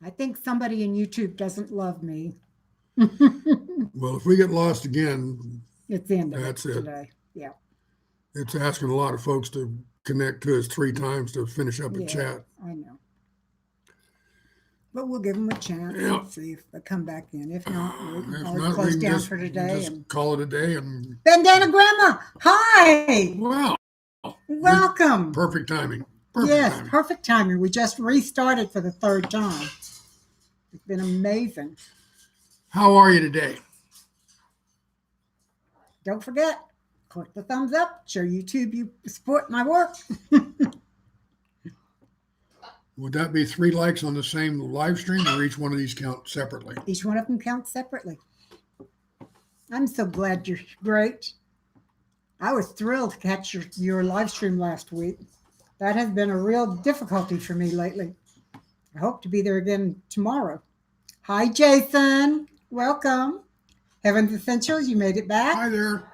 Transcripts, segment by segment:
I think somebody in YouTube doesn't love me. Well, if we get lost again, It's the end of it that's it. today. Yeah. It's asking a lot of folks to connect to us 3 times to finish up a Yeah, chat. I know. But we'll give them a chance Yeah. and see if they come back in. If not, If I'll not, we close can down just for today. And call it a day. And Bandana Grandma, hi, wow, welcome. perfect timing. Perfect Yes, timing. perfect timing. We just restarted for the third time. It's been amazing. How are you today? Don't forget, click the thumbs up. Show YouTube you support my work. Would that be 3 likes on the same live stream, or each one of these count separately? Each one of them counts separately. I'm so glad you're great. I was thrilled to catch your live stream last week. That has been a real difficulty for me lately. I hope to be there again tomorrow. Hi, Jason. Welcome. Heaven's Essentials, you made it back. Hi there.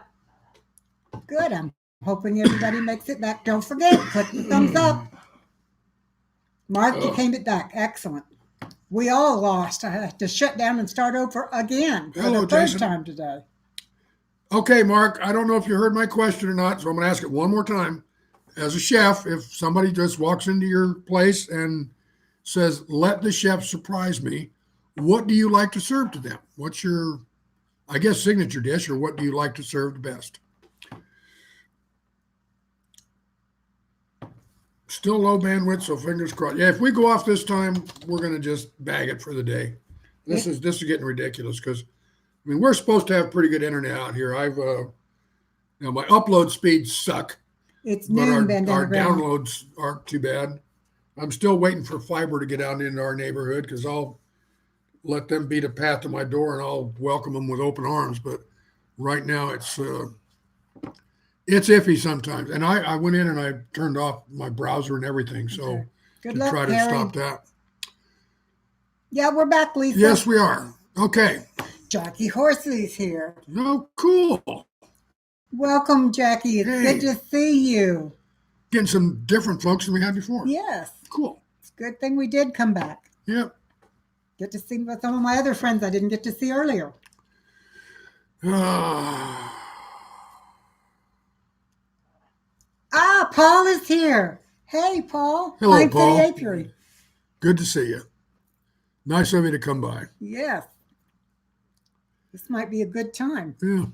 Good. I'm hoping everybody makes it back. Don't forget, click the thumbs up. Mark, you came it back. Excellent. We all lost. I had to shut down and start over again for Hello, the third Jason. time today. Okay, Mark, I don't know if you heard my question or not, so I'm going to ask it one more time. As a chef, if somebody just walks into your place and says, let the chef surprise me, what do you like to serve to them? What's your, I guess, signature dish, or what do you like to serve the best? Still low bandwidth, so fingers crossed. Yeah, if we go off this time, we're going to just bag it for the day. This is getting ridiculous because, I mean, we're supposed to have pretty good internet out here. My upload speeds suck. It's But noon, our Bandana Grandma. downloads aren't too bad. I'm still waiting for fiber to get out into our neighborhood because I'll let them beat a path to my door and I'll welcome them with open arms. But right now it's iffy sometimes. And I went in and I turned off my browser and everything. So Okay. Good to luck, try to Harry. stop that. Yeah, we're back, Lisa. Yes, we are. Okay. Jackie Horsley's here. Oh, cool. Welcome, Jackie. It's Hey. good to see you. Getting some different folks than we had before. Yes. Cool. It's a good thing we did come back. Yep. Get to see some of my other friends I didn't get to see earlier. Paul is here. Hey, Paul. Hello, Pine Paul. City Apiary. Good to see you. Nice of you to come by. Yes. This might be a good time. Yeah.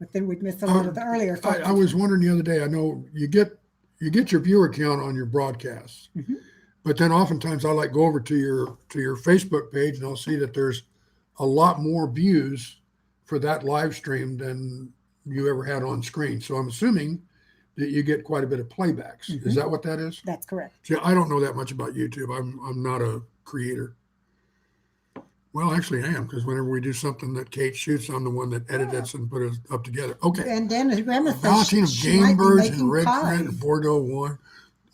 But then we'd miss a lot of the earlier folks. I was wondering the other day. I know you get your viewer count on your broadcasts, but then oftentimes I like go over to your Facebook page and I'll see that there's a lot more views for that live stream than you ever had on screen. So I'm assuming that you get quite a bit of playbacks. Is that what that is? That's correct. See, I don't know that much about YouTube. I'm not a creator. Well, actually, I am, because whenever we do something that Kate shoots, I'm the one that edits and put it up together. Okay. And then Grandma says Valentine of she game might be birds making and red pies. print and Bordeaux wine.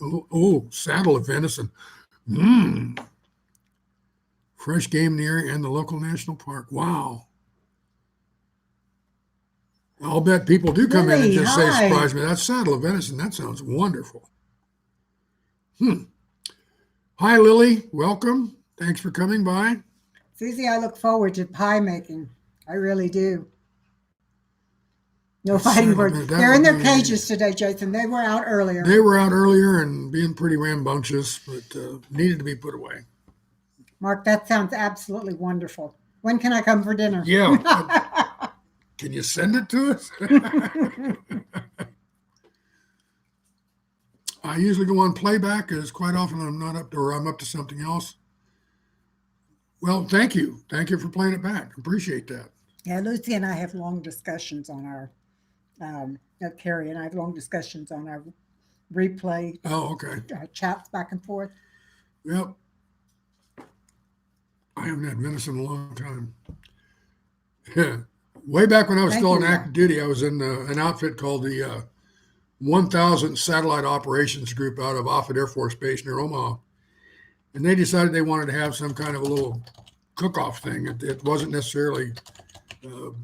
Oh, saddle of venison. Mmm. Fresh game near and the local national park. Wow. I'll bet people do come in and Lily, just say, hi. surprise me. That's saddle of venison. That sounds wonderful. Hi, Lily. Welcome. Thanks for coming by. Susie, I look forward to pie making. I really do. No fighting words. They're in their cages today, Jason. They were out earlier. They were out earlier and being pretty rambunctious, but needed to be put away. Mark, that sounds absolutely wonderful. When can I come for dinner? Yeah. Can you send it to us? I usually go on playback, as quite often I'm not up to, or I'm up to something else. Well, thank you. Thank you for playing it back. Appreciate that. Yeah, Lucy and I have long discussions on our, Carrie and I have long discussions on our replay Oh, okay. chats back and forth. Yep. I haven't had venison in a long time. Yeah. Way back when I was still on active duty, I was in an outfit called the 1000 Satellite Operations Group out of Offutt Air Force Base near Omaha. And they decided they wanted to have some kind of a little cook-off thing. It wasn't necessarily, it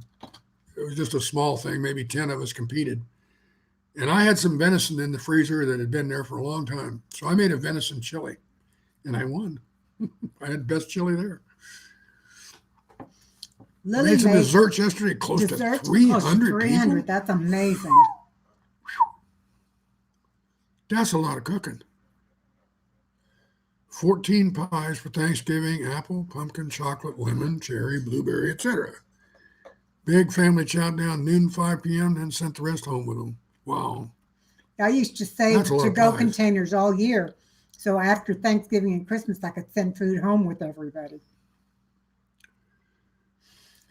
was just a small thing. Maybe 10 of us competed. And I had some venison in the freezer that had been there for a long time. So I made a venison chili. and I won. I had best chili there. Lily Made some made desserts yesterday, close to desserts 300 300. people. That's amazing. That's a lot of cooking. 14 pies for Thanksgiving, apple, pumpkin, chocolate, lemon, cherry, blueberry, etc. Big family chow down noon, 5 p.m., then sent the rest home with them. Wow. I used to save That's a lot of to-go pies. containers all year. So after Thanksgiving and Christmas, I could send food home with everybody.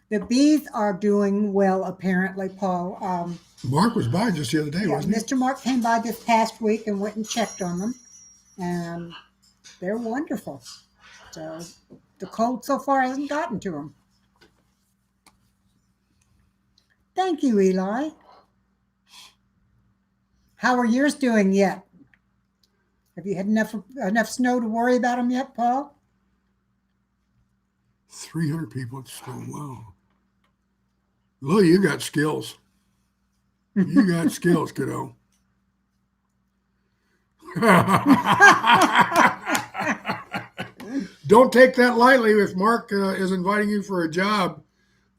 The bees are doing well, apparently, Paul. Mark was by just the other day, Yeah, wasn't he? Mr. Mark came by this past week and went and checked on them, and they're wonderful. So the cold so far hasn't gotten to them. Thank you, Eli. How are yours doing yet? Have you had enough snow to worry about them yet, Paul? 300 people at school. Wow. Lily, you got skills. You got skills, kiddo. Don't take that lightly if Mark is inviting you for a job.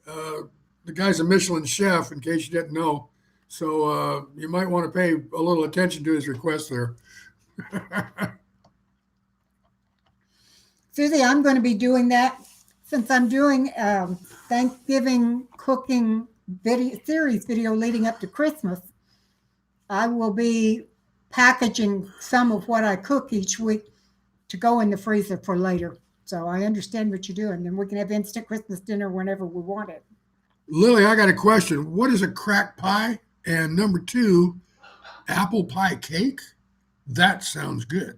The guy's a Michelin chef, in case you didn't know. So you might want to pay a little attention to his request there. Susie, I'm going to be doing that since I'm doing Thanksgiving cooking video leading up to Christmas. I will be packaging some of what I cook each week to go in the freezer for later. So I understand what you're doing, and we can have instant Christmas dinner whenever we want it. Lily, I got a question. What is a crack pie? And number 2, apple pie cake? That sounds good.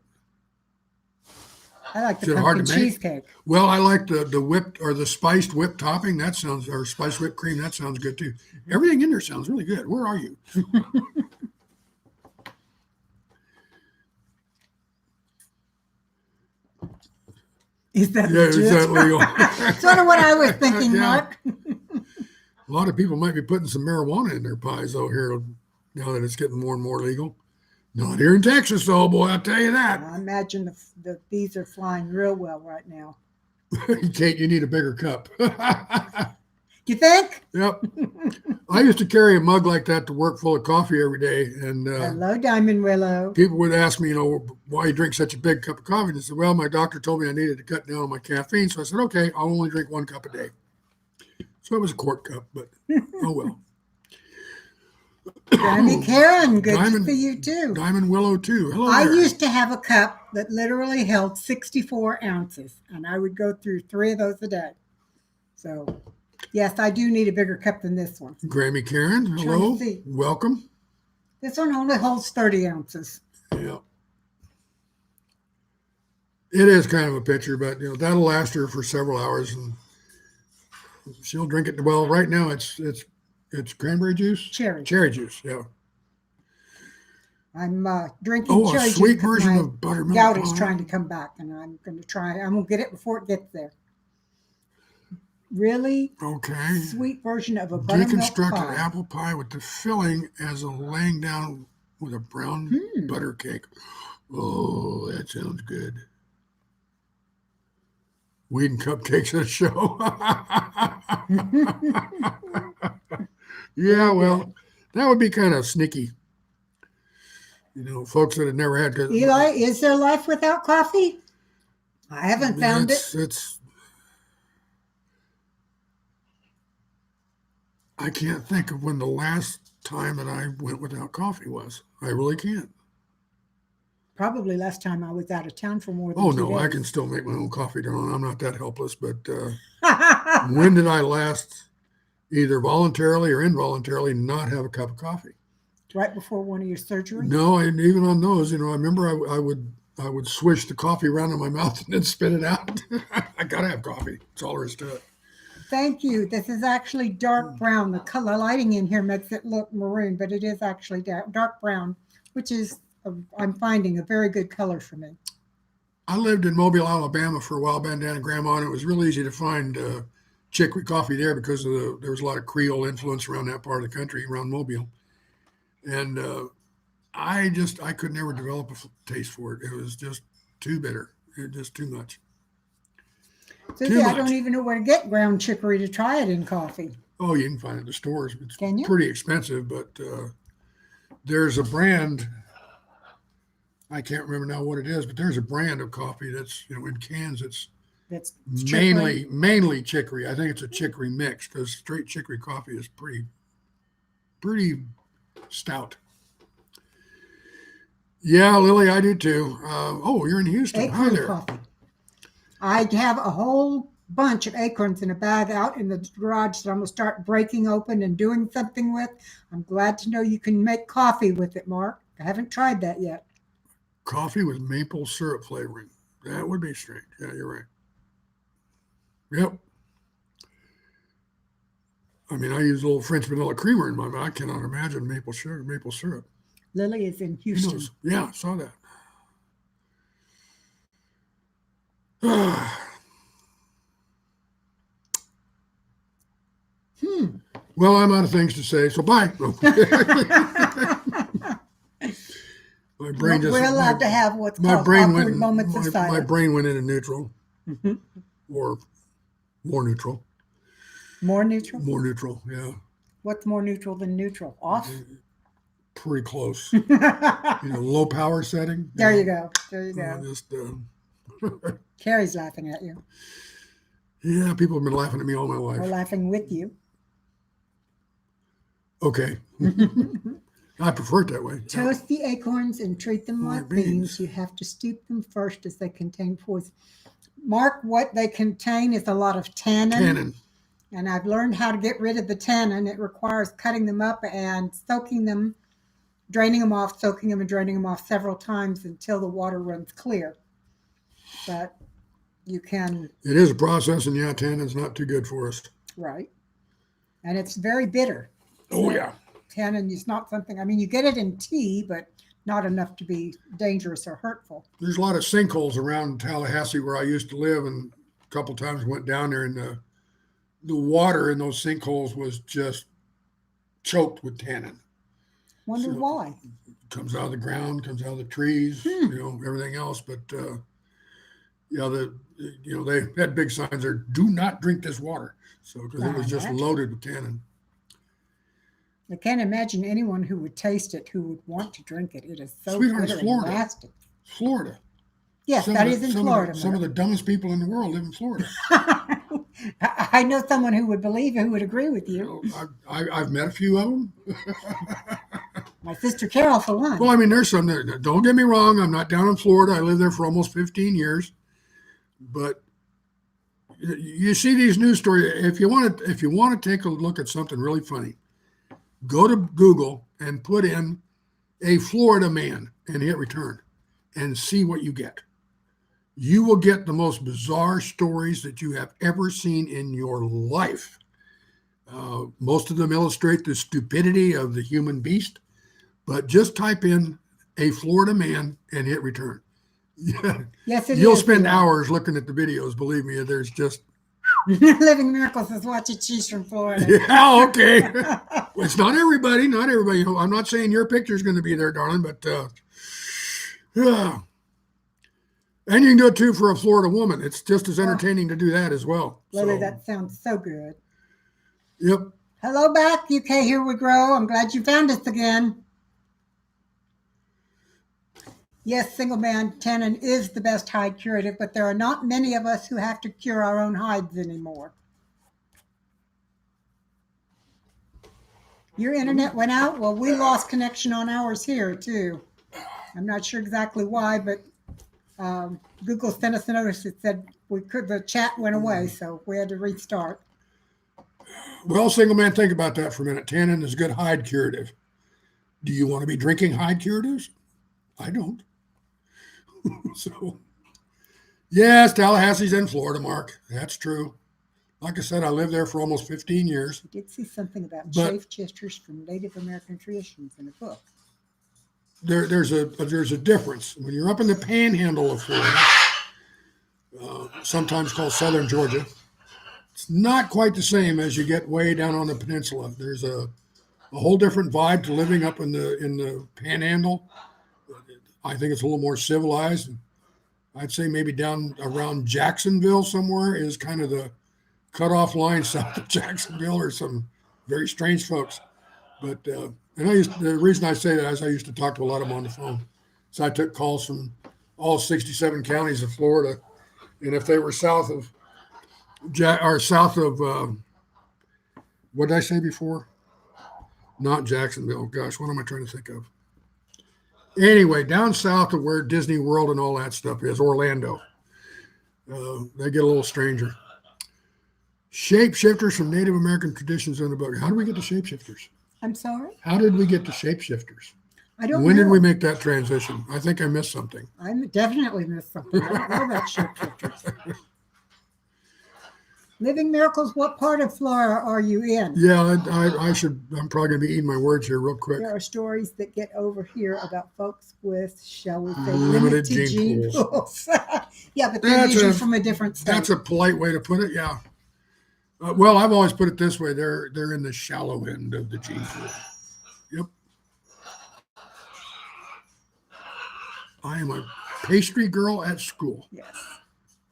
I like Is the it hard pumpkin to make? cheesecake. Well, I like the whipped or the spiced whipped topping. That sounds, or spiced whipped cream. That sounds good too. Everything in there sounds really good. Where are you? Is that Yeah, is legit? that legal? Sort of what I was thinking, Yeah. Mark. A lot of people might be putting some marijuana in their pies though here now that it's getting more and more legal. Not here in Texas, though, boy. I'll tell you that. I imagine the bees are flying real well right now. Kate, you need a bigger cup. You think? Yep. I used to carry a mug like that to work full of coffee every day, and Hello, Diamond Willow. people would ask me, why you drink such a big cup of coffee? And I said, well, my doctor told me I needed to cut down on my caffeine, so I said, okay, I'll only drink 1 cup a day. So it was a quart cup, but oh well. Grammy Karen, good Diamond- to see you too. Diamond Willow too. Hello I there. used to have a cup that literally held 64 ounces, and I would go through 3 of those a day. So, yes, I do need a bigger cup than this one. Grammy Karen, Trying to hello. see. Welcome. This one only holds 30 ounces. Yeah. It is kind of a pitcher, but that'll last her for several hours, and she'll drink it. Well, right now it's cranberry juice, Cherry. juice. Yeah. I'm drinking Oh, a cherry sweet juice 'cause version my of buttermilk gout is pie. trying to come back, and I'm going to get it before it gets there. Really Okay. sweet version of a buttermilk Deconstructed pie. apple pie with the filling as a laying down with a brown butter cake. Oh, that sounds good. Weed and cupcakes at a show. Yeah, well, that would be kind of sneaky. Folks that had never had. Eli, is there life without coffee? I haven't found it. I can't think of when the last time that I went without coffee was. I really can't. Probably last time I was out of town for more than Oh 2 no, I days. can still make my own coffee, darling. I'm not that helpless. But when did I last, either voluntarily or involuntarily, not have a cup of coffee? Right before one of your surgeries? No, and even on those, I remember I would swish the coffee around in my mouth and then spit it out. I gotta have coffee. That's all there is to it. Thank you. This is actually dark brown. The color lighting in here makes it look maroon, but it is actually dark brown, which is, I'm finding, a very good color for me. I lived in Mobile, Alabama for a while, bandana grandma, and it was real easy to find chicory coffee there because there was a lot of Creole influence around that part of the country, around Mobile. And I could never develop a taste for it. It was just too bitter. It's just too much. Susie, I much. don't even know where to get ground chicory to try it in coffee. Oh, you can find it in the stores. It's Can you? pretty expensive, but there's a brand. I can't remember now what it is, but there's a brand of coffee that's in cans. That's mainly chicory. I think it's a chicory mix because straight chicory coffee is pretty stout. Yeah, Lily, I do too. Oh, you're in Houston. Hi acorn there. coffee. I have a whole bunch of acorns in a bag out in the garage that I'm going to start breaking open and doing something with. I'm glad to know you can make coffee with it, Mark. I haven't tried that yet. Coffee with maple syrup flavoring. That would be strange. Yeah, you're right. Yep. I mean, I use a little French vanilla creamer in my mouth. I cannot imagine maple syrup. Lily is in Who Houston. knows? Yeah, I saw that. Well, I'm out of things to say, so bye. My brain We're allowed to have what's my called brain awkward went moments of my silence. brain went into neutral Mhm. or more neutral. More neutral? More neutral, yeah. What's more neutral than neutral? Off? Pretty close. There Low power setting. you go. There you go. Just Carrie's laughing at you. yeah, people have been laughing at me all my We're life. laughing with you. Okay. I prefer it that way. Toast the acorns and treat them Like like beans. beans. You have to steep them first as they contain poison. Mark, what they contain is a lot of tannin. Tannin. And I've learned how to get rid of the tannin. It requires cutting them up and soaking them, draining them off, soaking them and draining them off several times until the water runs clear. But you can, It is a process, and yeah, tannin's not too good for us. right? And it's very bitter. Oh yeah. Tannin is not something, I mean, you get it in tea, but not enough to be dangerous or hurtful. There's a lot of sinkholes around Tallahassee where I used to live, and a couple times went down there, and the water in those sinkholes was just choked with tannin. Wonder So- why. Comes out of the ground, comes out of the trees, everything else. But they had big signs there: "Do not drink this water." So because it was just Imagine. loaded with tannin. I can't imagine anyone who would taste it who would want to drink it. It is so Sweetheart, it's bitter and Florida. nasty. Florida. Yes, Some that of is the- in some of Florida. the- Some of the dumbest people in the world live in Florida. I know someone who would believe who would agree with you. I've met a few of them. My sister Carol, for one. Well, I mean, there's some that, don't get me wrong, I'm not down in Florida. I lived there for almost 15 years. But you see these news stories. If you want to take a look at something really funny, go to Google and put in a Florida man and hit return and see what you get. You will get the most bizarre stories that you have ever seen in your life. Most of them illustrate the stupidity of the human beast, but just type in a Florida man and hit return. Yes, it You'll is, spend yeah. hours looking at the videos. Believe me, there's just, Living Miracles is watching she's from Florida. yeah, okay. Well, it's not everybody. I'm not saying your picture is going to be there, darling, but yeah. And you can do it too for a Florida woman. It's just as entertaining to do that as well. Lily, So, that sounds so good. yep. Hello back, UK Here We Grow. I'm glad you found us again. Yes, single man tannin is the best hide curative, but there are not many of us who have to cure our own hides anymore. Your internet went out? Well, we lost connection on ours here too. I'm not sure exactly why, but Google sent us a notice that said the chat went away, so we had to restart. Well, single man, think about that for a minute. Tannin is a good hide curative. Do you want to be drinking hide curatives? I don't. So, yes, Tallahassee's in Florida, Mark. That's true. Like I said, I lived there for almost 15 years. I did see something about But- chafe gestures from Native American traditions in a book. There's a difference. When you're up in the panhandle of Florida, sometimes called southern Georgia, it's not quite the same as you get way down on the peninsula. There's a whole different vibe to living up in the panhandle. I think it's a little more civilized. I'd say maybe down around Jacksonville somewhere is kind of the cutoff line south of Jacksonville, or some very strange folks. But and the reason I say that is I used to talk to a lot of them on the phone. So I took calls from all 67 counties of Florida, and if they were south of what did I say before? Not Jacksonville. Gosh, what am I trying to think of? Anyway, down south of where Disney World and all that stuff is, Orlando. They get a little stranger. Shapeshifters from Native American traditions in the book. How did we get to shapeshifters? I'm sorry? How did we get to shapeshifters? I don't When know. did we make that transition? I think I missed something. I definitely missed something. I don't know about shapeshifters. Living Miracles, what part of Florida are you in? Yeah, I'm probably going to be eating my words here real quick. There are stories that get over here about folks with, shall we say, Limited limited gene gene pools. pools. Yeah, but they're That's usually a- from a different state. That's a polite way to put it, yeah. Well, I've always put it this way. They're in the shallow end of the gene pool. Yep. I am a pastry girl at school. Yes,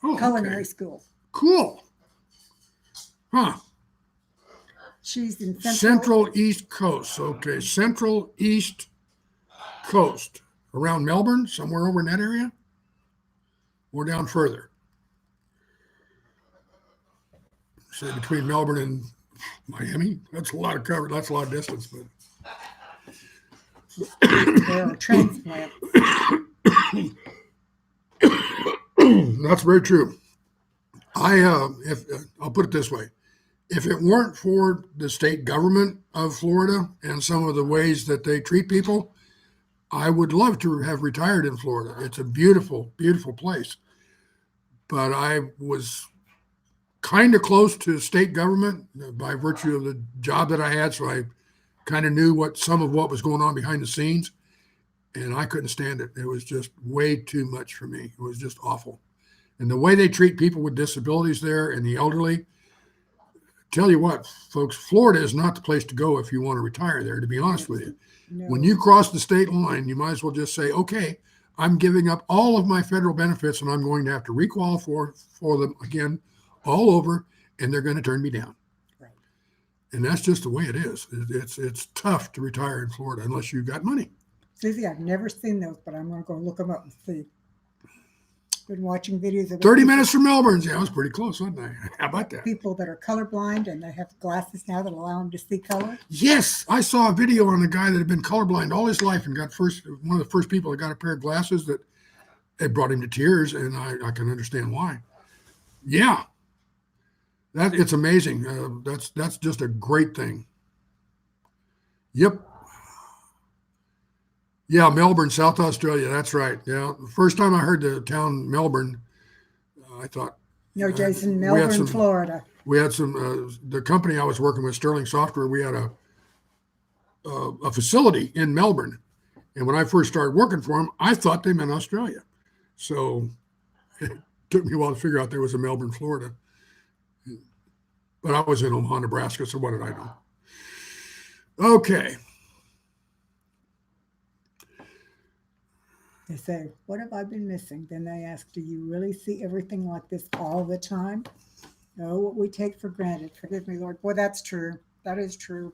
Oh, culinary okay. school. Cool. Huh. She's in Central East Coast. Okay. Central East Coast. Around Melbourne, somewhere over in that area? Or down further? Say between Melbourne and Miami? That's a lot of cover. That's a lot of distance, but They're a transplant. that's very true. If I'll put it this way, if it weren't for the state government of Florida and some of the ways that they treat people, I would love to have retired in Florida. It's a beautiful, beautiful place. But I was kind of close to state government by virtue of the job that I had, so I kind of knew some of what was going on behind the scenes, and I couldn't stand it. It was just way too much for me. It was just awful. And the way they treat people with disabilities there and the elderly, tell you what, folks, Florida is not the place to go if you want to retire there, to be honest with you. No. When you cross the state line, you might as well just say, okay, I'm giving up all of my federal benefits and I'm going to have to requalify for them again all over, and they're going to turn me down. Right. And that's just the way it is. It's tough to retire in Florida unless you've got money. Susie, I've never seen those, but I'm going to go look them up and see. Been watching videos of 30 minutes from Melbourne. Yeah, I was pretty close, wasn't I? How about that? people that are colorblind and they have glasses now that allow them to see color. Yes, I saw a video on a guy that had been colorblind all his life and got one of the first people that got a pair of glasses that it brought him to tears, and I can understand why. Yeah, it's amazing. That's just a great thing. Yep. Yeah, Melbourne, South Australia. That's right. Yeah, the first time I heard the town Melbourne, I thought. No, Jason, we had Melbourne, Florida. We had some. The company I was working with, Sterling Software, we had a facility in Melbourne, and when I first started working for them, I thought they meant Australia. So it took me a while to figure out there was a Melbourne, Florida. But I was in Omaha, Nebraska, so what did I know? Okay. They say, what have I been missing? Then they ask, do you really see everything like this all the time? No, what we take for granted. Forgive me, Lord. Boy, that's true. That is true.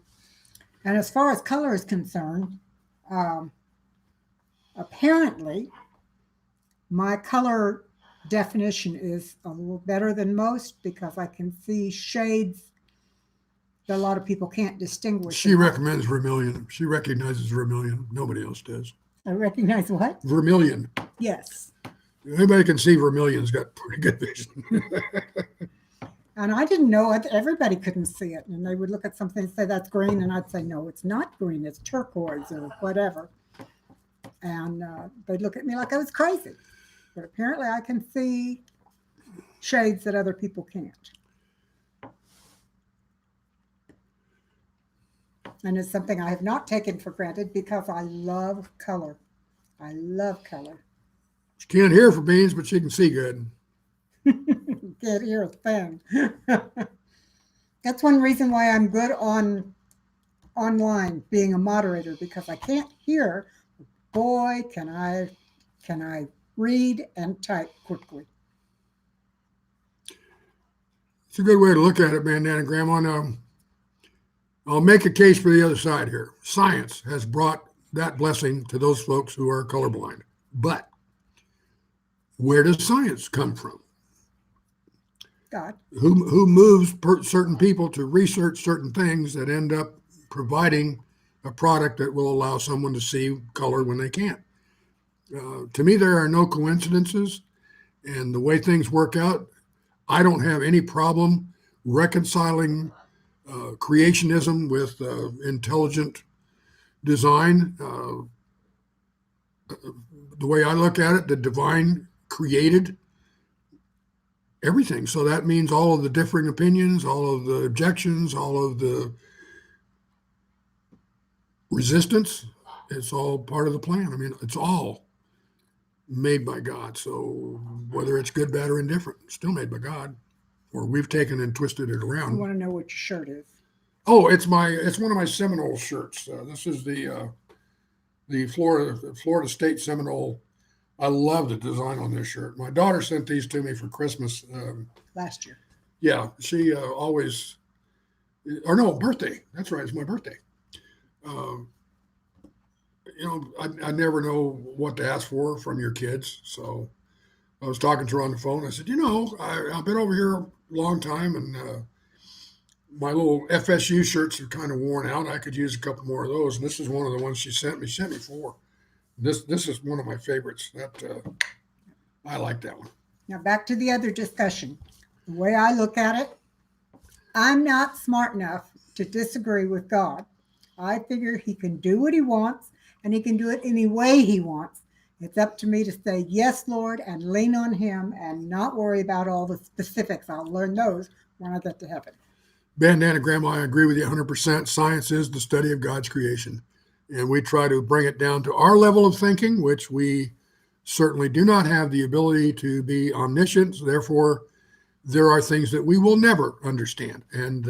And as far as color is concerned, apparently my color definition is a little better than most because I can see shades that a lot of people can't distinguish. She recommends vermilion. She recognizes vermilion. Nobody else does. I recognize what? Vermilion. Yes. Anybody can see vermilion's got pretty good vision. And I didn't know it. Everybody couldn't see it. And they would look at something and say, that's green. And I'd say, no, it's not green. It's turquoise or whatever. And they'd look at me like I was crazy. But apparently I can see shades that other people can't. And it's something I have not taken for granted because I love color. I love color. She can't hear for beans, but she can see good. Can't hear a thing. That's one reason why I'm good on online being a moderator, because I can't hear. Boy, can I read and type quickly. It's a good way to look at it, man, Dan and Grandma. Now, I'll make a case for the other side here. Science has brought that blessing to those folks who are colorblind. But where does science come from? God. Who moves certain people to research certain things that end up providing a product that will allow someone to see color when they can't? To me, there are no coincidences. And the way things work out, I don't have any problem reconciling creationism with intelligent design. The way I look at it, the divine created everything. So that means all of the differing opinions, all of the objections, all of the resistance, it's all part of the plan. I mean, it's all made by God. So whether it's good, bad, or indifferent, it's still made by God. Or we've taken and twisted it I around. want to know what your shirt is. Oh, it's one of my Seminole shirts. This is the Florida State Seminole. I love the design on this shirt. My daughter sent these to me for Christmas. Last year. Yeah, she always, or no, birthday. That's right, it's my birthday. I never know what to ask for from your kids. So I was talking to her on the phone. I said, I've been over here a long time, and my little FSU shirts are kind of worn out. I could use a couple more of those. And this is one of the ones she sent me. She sent me 4. This is one of my favorites. I like that one. Now back to the other discussion. The way I look at it, I'm not smart enough to disagree with God. I figure he can do what he wants, and he can do it any way he wants. It's up to me to say, yes, Lord, and lean on him and not worry about all the specifics. I'll learn those when I get to heaven. Bandana Grandma, I agree with you 100%. Science is the study of God's creation. And we try to bring it down to our level of thinking, which we certainly do not have the ability to be omniscient. Therefore, there are things that we will never understand. And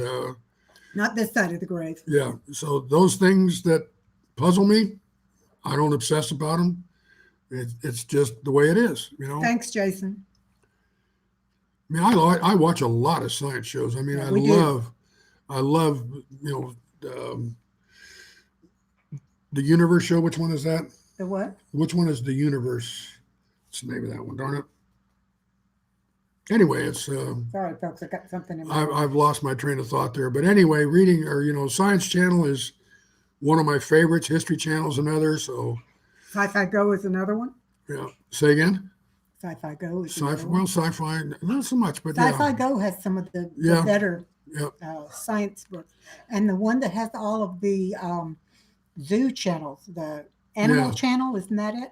not this side of the grave. Yeah. So those things that puzzle me, I don't obsess about them. It's just the way it is, Thanks, Jason. I mean, I watch a lot of science shows. I mean, Yeah, I love, the Universe show. Which one is that? The what? Which one is the Universe? What's the name of that one? Darn it. Anyway, it's. Sorry, folks, I got something in my. I've lost my train of thought there. But anyway, reading or Science Channel is one of my favorites. History Channel is another. So. Sci-Fi Go is another one. Yeah. Say again. Sci-Fi Go is sci-fi. Well, sci-fi not so much, but Sci-Fi Go has some of the better science books, and the one that has all of the zoo channels, the Animal Channel, isn't that it?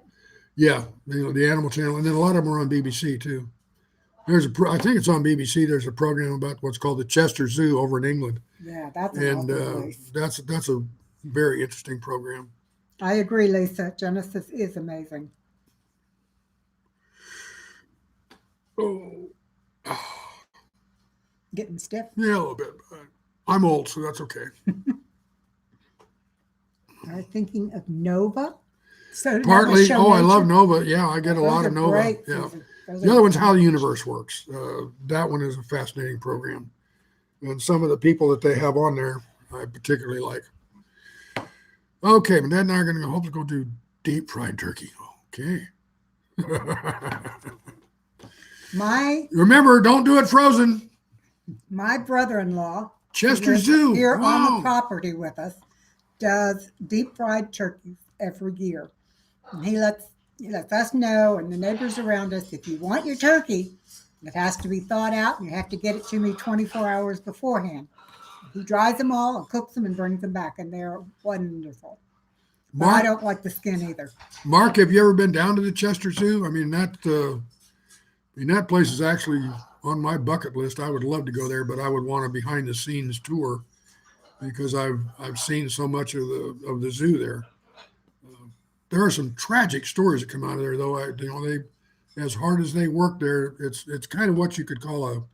Yeah, the Animal Channel, and then a lot of them are on BBC too. I think it's on BBC. There's a program about what's called the Chester Zoo over in England. Yeah, that's an awful place. That's a very interesting program. I agree, Lisa. Genesis is amazing. Oh. Getting stiff? Yeah, a little bit. But I'm old, so that's okay. I'm thinking of Nova. So partly. I love Nova. Yeah, I get a lot of Nova. Great. Yeah. The other one's How the Universe Works. That one is a fascinating program. And some of the people that they have on there, I particularly like. Okay, my dad and I are going to hopefully go do deep fried turkey. Okay. Remember, don't do it frozen. My brother-in-law, Chester Zoo, here on the property with us, does deep fried turkeys every year. And he lets us know and the neighbors around us, if you want your turkey, it has to be thawed out and you have to get it to me 24 hours beforehand. He dries them all and cooks them and brings them back, and they're wonderful. Mark, I don't like the skin either. Mark, have you ever been down to the Chester Zoo? I mean, that place is actually on my bucket list. I would love to go there, but I would want a behind the scenes tour because I've seen so much of the zoo there. There are some tragic stories that come out of there, though. They, as hard as they work there, it's kind of what you could call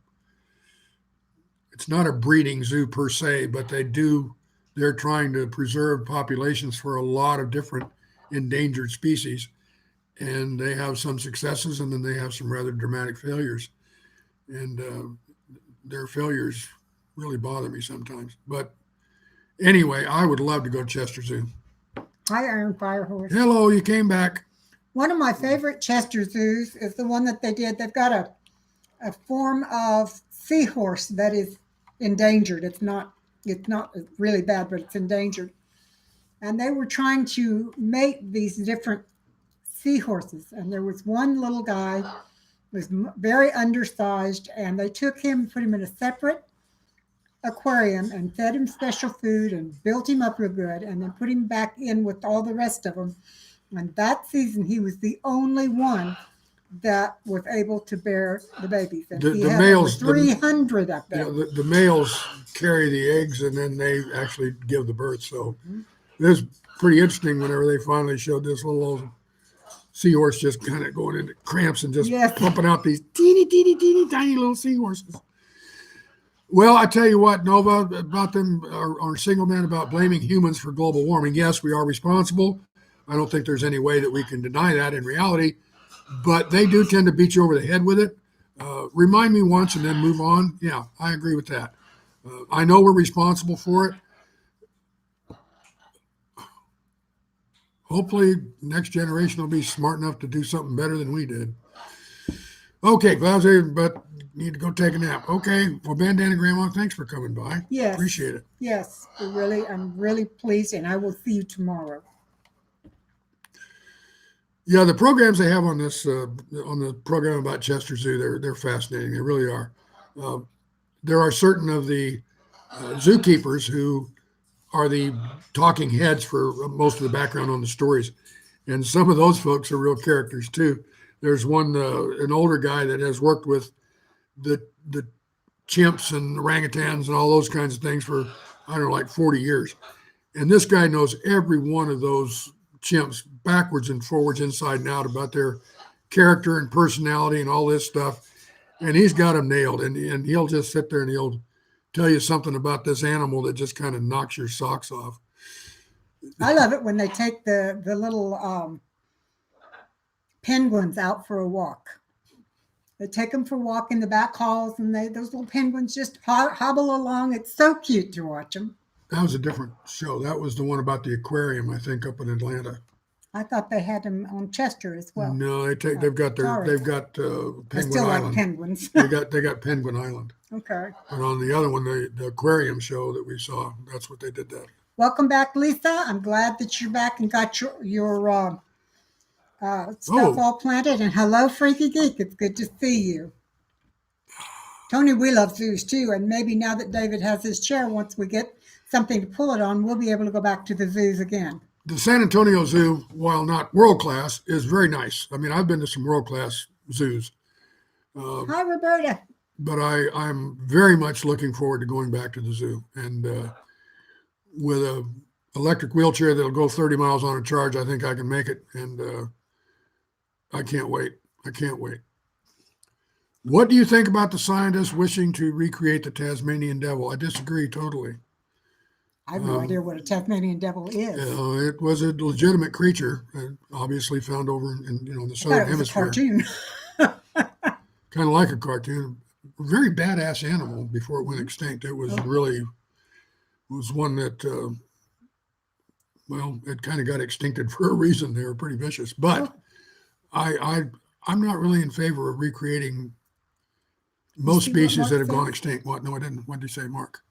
it's not a breeding zoo per se, but they're trying to preserve populations for a lot of different endangered species. and they have some successes, and then they have some rather dramatic failures. And their failures really bother me sometimes. But anyway, I would love to go to Chester Zoo. Hi, Iron Fire Horse. Hello, you came back. One of my favorite Chester zoos is the one that they did. They've got a form of seahorse that is endangered. It's not really bad, but it's endangered. And they were trying to mate these different seahorses. And there was one little guy who was very undersized, and they took him, put him in a separate aquarium and fed him special food and built him up real good, and then put him back in with all the rest of them. And that season, he was the only one that was able to bear the babies. And The he had males, over 300 up there. the males carry the eggs, and then they actually give the birth. So it was pretty interesting whenever they finally showed this little old seahorse just kind of going into cramps and just Yes. pumping out these teeny, tiny little seahorses. Well, I tell you what, Nova, about them, our single man about blaming humans for global warming. Yes, we are responsible. I don't think there's any way that we can deny that in reality, but they do tend to beat you over the head with it. Remind me once and then move on. Yeah, I agree with that. I know we're responsible for it. Hopefully, next generation will be smart enough to do something better than we did. Okay, Glauze, but need to go take a nap. Okay, well, Bandana Grandma, thanks for coming by. Yes. Appreciate it. Yes, I'm really pleased, and I will see you tomorrow. Yeah, the programs they have on this on the program about Chester Zoo, they're fascinating. They really are. There are certain of the zookeepers who are the talking heads for most of the background on the stories, and some of those folks are real characters too. There's one an older guy that has worked with the chimps and orangutans and all those kinds of things for I don't know, like 40 years, and this guy knows every one of those chimps backwards and forwards, inside and out, about their character and personality and all this stuff. And he's got them nailed. And he'll just sit there and he'll tell you something about this animal that just kind of knocks your socks off. I love it when they take the little penguins out for a walk. They take them for a walk in the back halls, and those little penguins just hobble along. It's so cute to watch them. That was a different show. That was the one about the aquarium, I think, up in Atlanta. I thought they had them on Chester as well. No, they've got sorry. Penguin I still Island. like penguins. they got Penguin Island. Okay. And on the other one, the aquarium show that we saw, that's what they did that. Welcome back, Lisa. I'm glad that you're back and got your stuff all planted. And hello, Freaky Geek. It's good to see you. Tony, we love zoos too. And maybe now that David has his chair, once we get something to pull it on, we'll be able to go back to the zoos again. The San Antonio Zoo, while not world class, is very nice. I mean, I've been to some world class zoos. Hi, Roberta. But I'm very much looking forward to going back to the zoo. And with a electric wheelchair that'll go 30 miles on a charge, I think I can make it. And I can't wait. I can't wait. What do you think about the scientists wishing to recreate the Tasmanian devil? I disagree totally. I have no idea what a Tasmanian devil is. It was a legitimate creature, obviously found over in the southern hemisphere. Cartoon. Kind of like a cartoon. A very badass animal before it went extinct. It was was one that it kind of got extincted for a reason. They were pretty vicious. But I'm not really in favor of recreating most species that have gone extinct. What? No, I didn't. What did you say, Mark?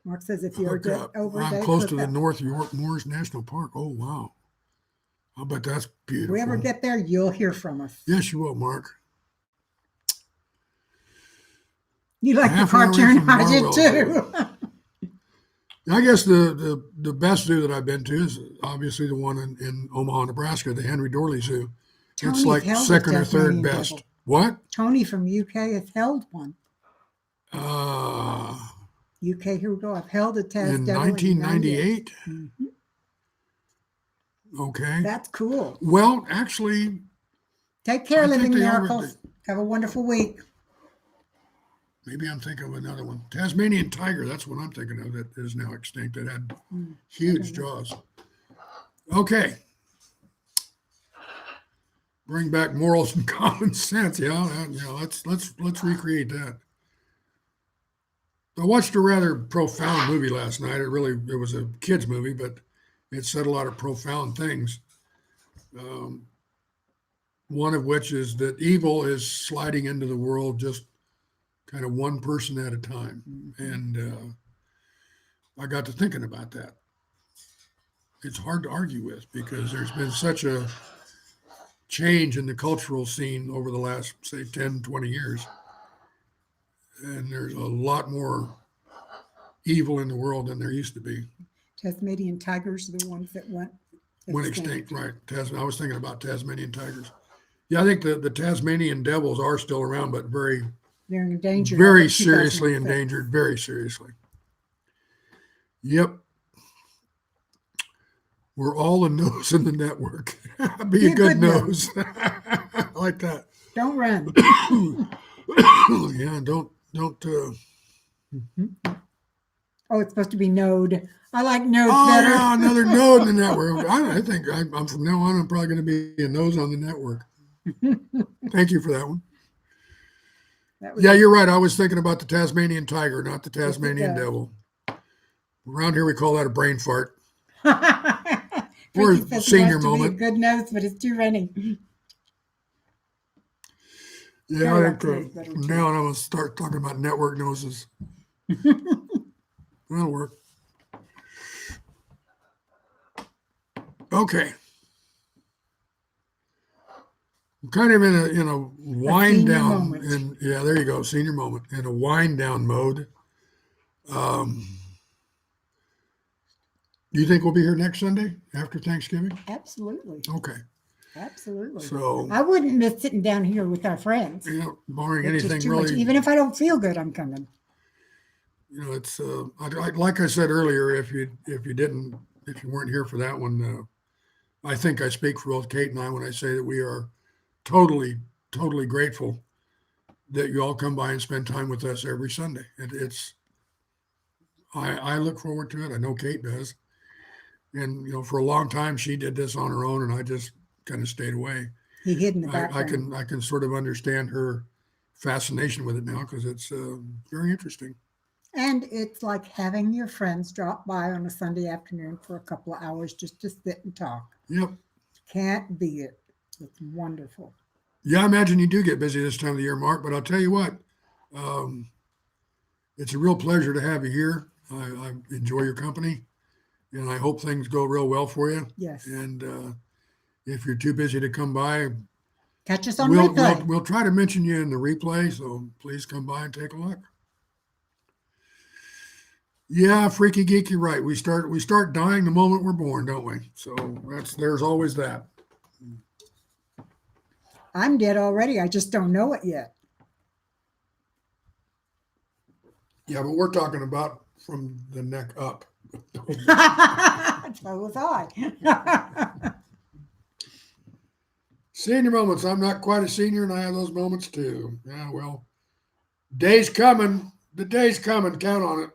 Mark says if you're over I'm close to the North York Moors National Park. Oh, wow. I bet that's beautiful. If we ever get there, you'll hear from us. Yes, you will, Mark. You like the cartoon? I did too. I guess the best zoo that I've been to is obviously the one in Omaha, Nebraska, the Henry Dorley Zoo. Tony's it's like second or third best. Devil. What? Tony from UK has held one. UK, here we go. I've held a test in 1998. Mm-hmm. Okay. That's cool. Well, actually, take care, Living Miracles. Have a wonderful week. Maybe I'm thinking of another one. Tasmanian tiger. That's what I'm thinking of. That is now extinct. It had huge jaws. Okay. Bring back morals and common sense. Let's recreate that. I watched a rather profound movie last night. It was a kids movie, but it said a lot of profound things. One of which is that evil is sliding into the world just kind of one person at a time. And I got to thinking about that. It's hard to argue with because there's been such a change in the cultural scene over the last, say, 10, 20 years. And there's a lot more evil in the world than there used to be. Tasmanian tigers are the ones that went Extinct, right. I was thinking about Tasmanian tigers. Yeah, I think the Tasmanian devils are still around, but They're endangered. very seriously endangered, very seriously. Yep. We're all a nose in the network. Be a good nose. I like that. Don't run. Yeah, don't. Oh, it's supposed to be node. I like node better. Yeah, another node in the network. I think I'm from now on, I'm probably going to be a nose on the network. Thank you for that one. Yeah, you're right. I was thinking about the Tasmanian tiger, not the Tasmanian devil. Around here, we call that a brain fart. Or a senior moment. Good nose, but it's too running. Yeah, I think from now on, I'm going to start talking about network noses. That'll work. Okay. I'm kind of in a wind down. Yeah, there you go. Senior moment. In a wind down mode. Do you think we'll be here next Sunday after Thanksgiving? Absolutely. Okay. Absolutely. So I wouldn't miss sitting down here with our friends. Barring anything really. Even if I don't feel good, I'm coming. It's like I said earlier. If you weren't here for that one, I think I speak for both Kate and I when I say that we are totally grateful that you all come by and spend time with us every Sunday. I look forward to it. I know Kate does. And, for a long time, she did this on her own, and I just kind of stayed away. He hid in the background. I can sort of understand her fascination with it now because it's very interesting. And it's like having your friends drop by on a Sunday afternoon for a couple of hours just to sit and talk. Yep. Can't beat it. It's wonderful. Yeah, I imagine you do get busy this time of the year, Mark, but I'll tell you what, it's a real pleasure to have you here. I enjoy your company. And I hope things go real well for you. Yes. And if you're too busy to come by, catch us on replay. We'll try to mention you in the replay, so please come by and take a look. Yeah, freaky geeky, right. We start dying the moment we're born, don't we? So there's always that. I'm dead already. I just don't know it yet. Yeah, but we're talking about from the neck up. So was I. Senior moments. I'm not quite a senior, and I have those moments too. Yeah, well, day's coming. The day's coming. Count on it.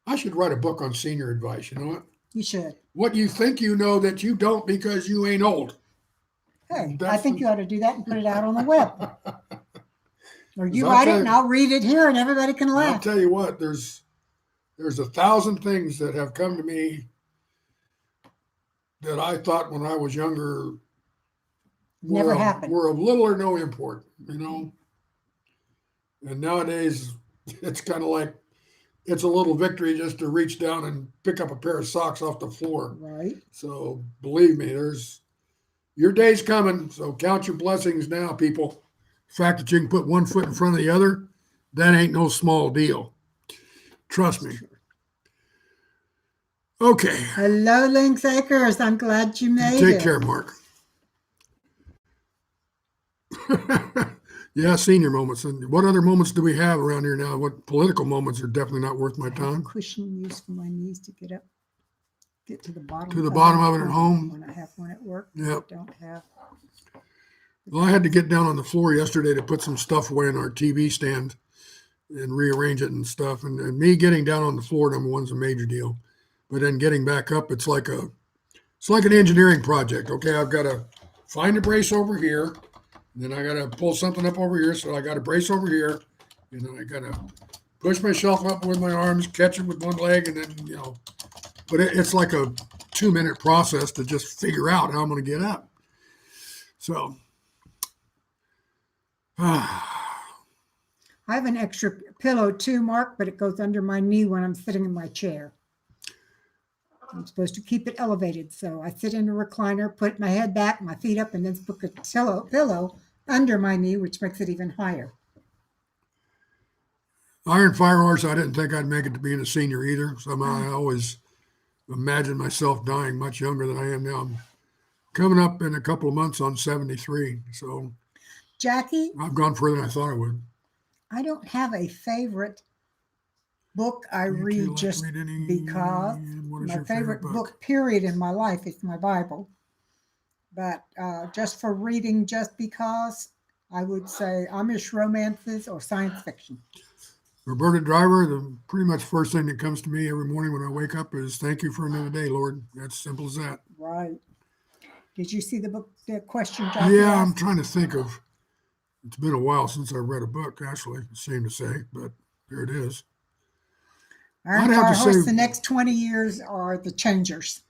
I should write a book on senior advice. You know what? You should. What you think you know that you don't because you ain't old. Hey, I think you ought to do that and put it out on the web. Or you write it and I'll read it here and everybody can laugh. I'll tell you what, there's 1,000 things that have come to me that I thought when I was younger never happened. Were of little or no import, And nowadays it's kind of like it's a little victory just to reach down and pick up a pair of socks off the floor. Right. So believe me, your day's coming. So count your blessings now, people. The fact that you can put one foot in front of the other, that ain't no small deal. Trust me. Okay. Hello, Lynx Acres. I'm glad you made it. Take care, Mark. Yeah, senior moments. And what other moments do we have around here now? What political moments are definitely not worth my time? Cushion used for my knees to get to the bottom. To the bottom of it at home. When I have one at work. Yep. I don't have. Well, I had to get down on the floor yesterday to put some stuff away in our TV stand and rearrange it and stuff. And me getting down on the floor, number one's a major deal. But then getting back up, it's like an engineering project. Okay, I've got to find a brace over here. And then I got to pull something up over here. So I got a brace over here. And then I got to push myself up with my arms, catch it with one leg, and then, but it's like a 2-minute process to just figure out how I'm going to get up. So, I have an extra pillow too, Mark, but it goes under my knee when I'm sitting in my chair. I'm supposed to keep it elevated. So I sit in a recliner, put my head back, my feet up, and then put a pillow under my knee, which makes it even higher. Iron Fire Horse, I didn't think I'd make it to being a senior either. Somehow I always imagined myself dying much younger than I am now. I'm coming up in a couple of months on 73. So Jackie, I've gone further than I thought I would. I don't have a favorite book I read just because my favorite book, period, in my life is my Bible. But just for reading, just because, I would say Amish romances or science fiction. Roberta Driver, the pretty much first thing that comes to me every morning when I wake up is thank you for another day, Lord. That's simple as that. Right. Did you see the book, the question, Jackie? Yeah, I'm trying to think of, it's been a while since I read a book, actually, shame to say, but there it is. Iron Fire Horse, the next 20 years are the changers.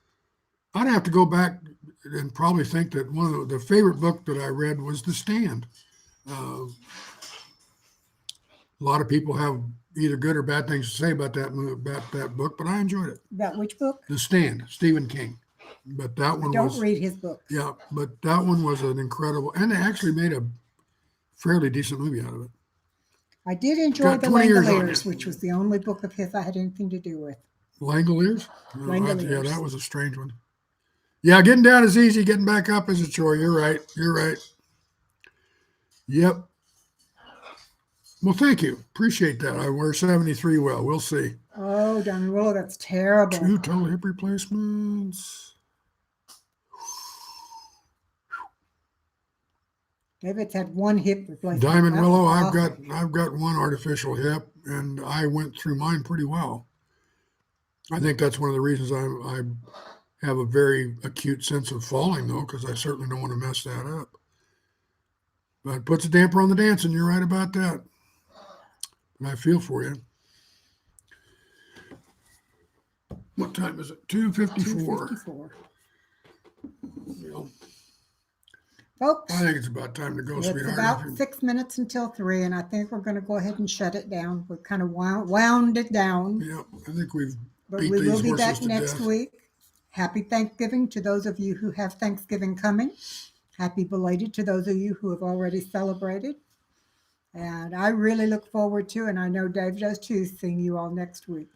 I'd have to go back and probably think that one of the favorite book that I read was The Stand. A lot of people have either good or bad things to say about that book, but I enjoyed it. About which book? The Stand, Stephen King. But that one Don't read his book. Yeah, but that one was an incredible, and they actually made a fairly decent movie out of it. I did enjoy The Langoliers, which was the only book of his I had anything to do with. Langoliers? Langoliers. Yeah, that was a strange one. Yeah, getting down is easy. Getting back up is a chore. You're right. You're right. Yep. Well, thank you. Appreciate that. I wear 73 well. We'll see. Oh, Don Willow, that's terrible. 2 total hip replacements. David's had 1 hip replacement. Diamond Willow, I've got 1 artificial hip, and I went through mine pretty well. I think that's one of the reasons I have a very acute sense of falling, though, because I certainly don't want to mess that up. But it puts a damper on the dancing. You're right about that. And I feel for you. What time is it? 2:54. 2:54. You know, Folks, I think it's about time to go, it's sweetheart. about 6 minutes until 3, and I think we're going to go ahead and shut it down. We've kind of wound it down. Yeah, I think we've But beat we will these be horses back to next death. week. Happy Thanksgiving to those of you who have Thanksgiving coming. Happy belated to those of you who have already celebrated. And I really look forward to, and I know Dave does too, seeing you all next week.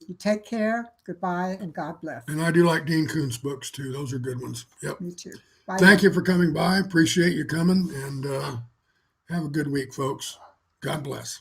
You take care. Goodbye, and God bless. And I do like Dean Koontz books, too. Those are good ones. Yep. Me too. Bye. Thank you for coming by. Appreciate you coming, and have a good week, folks. God bless.